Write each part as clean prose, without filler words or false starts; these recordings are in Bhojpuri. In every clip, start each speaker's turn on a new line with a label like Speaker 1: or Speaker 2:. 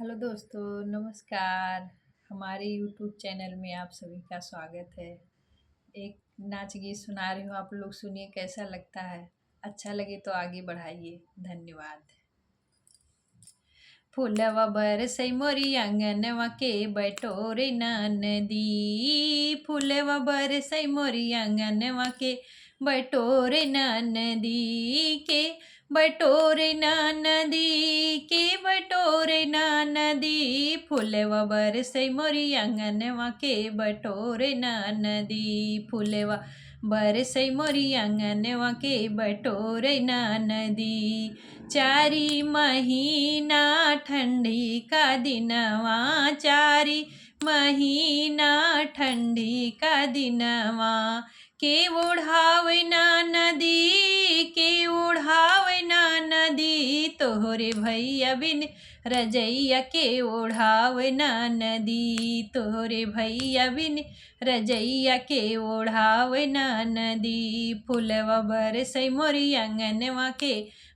Speaker 1: हेलो दोस्तों, नमस्कार। हमारे यूट्यूब चैनल में आप सभी का स्वागत है। एक नाच गीत सुना रही हूँ, आप लोग सुनिए कैसा लगता है। अच्छा लगे तो आगे बढ़ाइए। धन्यवाद। फूलवा बरसई मोरी आंगनवा के बटोरे नदी। फूलवा बरसई मोरी आंगनवा के बटोरे नदी के बटोरे नदी के बटोरे नदी। फूलवा बरसई मोरी आंगनवा के बटोरे नदी। फूलवा बरसई मोरी आंगनवा के बटोरे नदी। चारी महीना ठंडी का दिनवा, चारी महीना ठंडी का दिनवा। के ओढ़ावे ना नदी, के ओढ़ावे ना नदी। तोहरे भैया बिन रजैया के ओढ़ावे ना नदी। तोहरे भैया बिन रजैया के ओढ़ावे ना नदी। फूलवा बरसई मोरी आंगनवा के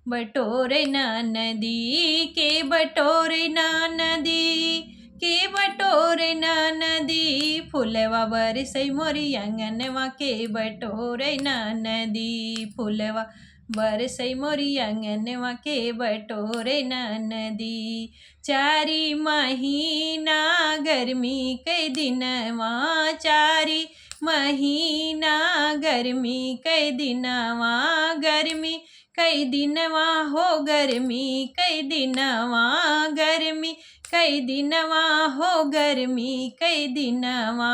Speaker 1: बटोरे नदी के बटोरे नदी के बटोरे नदी। फूलवा बरसई मोरी आंगनवा के बटोरे नदी। फूलवा बरसई मोरी आंगनवा के बटोरे नदी। चारी महीना गर्मी के दिनवा, चारी महीना गर्मी के दिनवा। गर्मी कई दिनवा हो गर्मी कई दिनवा, गर्मी कई दिनवा हो गर्मी कई दिनवा।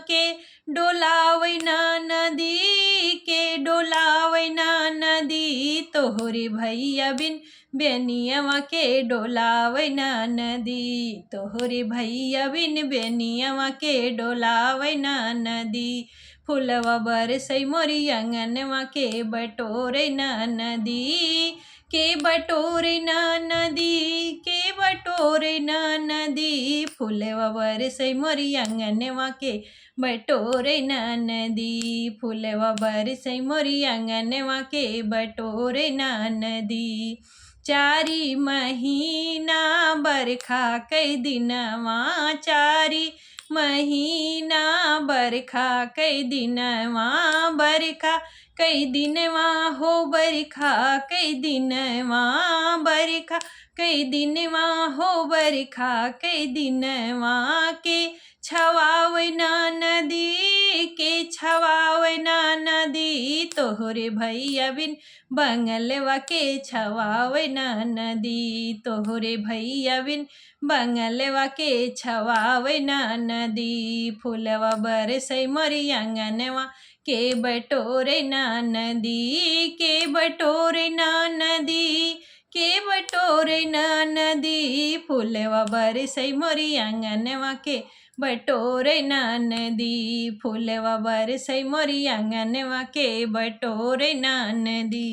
Speaker 1: के डोलावे ना नदी, के डोलावे ना नदी। तोहरे भैया बिन बेनियवा के डोलावे ना नदी। तोहरे भैया बिन बेनियवा के डोलावे ना नदी। फूलवा बरसई मोरी आंगनवा के बटोरे नदी के बटोरे नदी के बटोरे नदी। फूलवा बरसई मोरी आंगनवा के बटोरे नदी। फूलवा बरसई मोरी आंगनवा के बटोरे नदी। चारी महीना बरखा कई दिनवा, चारी महीना बरखा कई दिनवा। बरखा कई दिनवा हो बरखा कई दिनवा। बरखा कई दिनवा हो बरखा कई दिनवा। के छवावे ना नदी, के छवावे ना नदी। तोहरे भैया बिन बंगलवा के छवावे ना नदी। तोहरे भैया बिन बंगलवा के छवावे ना नदी। फूलवा बरसई मोरी आंगनवा के बटोरे नदी के बटोरे नदी के बटोरे नदी। फूलवा बरसई मोरी आंगनवा के बटोरे नदी। फूलवा बरसई मोरी आंगनवा के बटोरे नदी।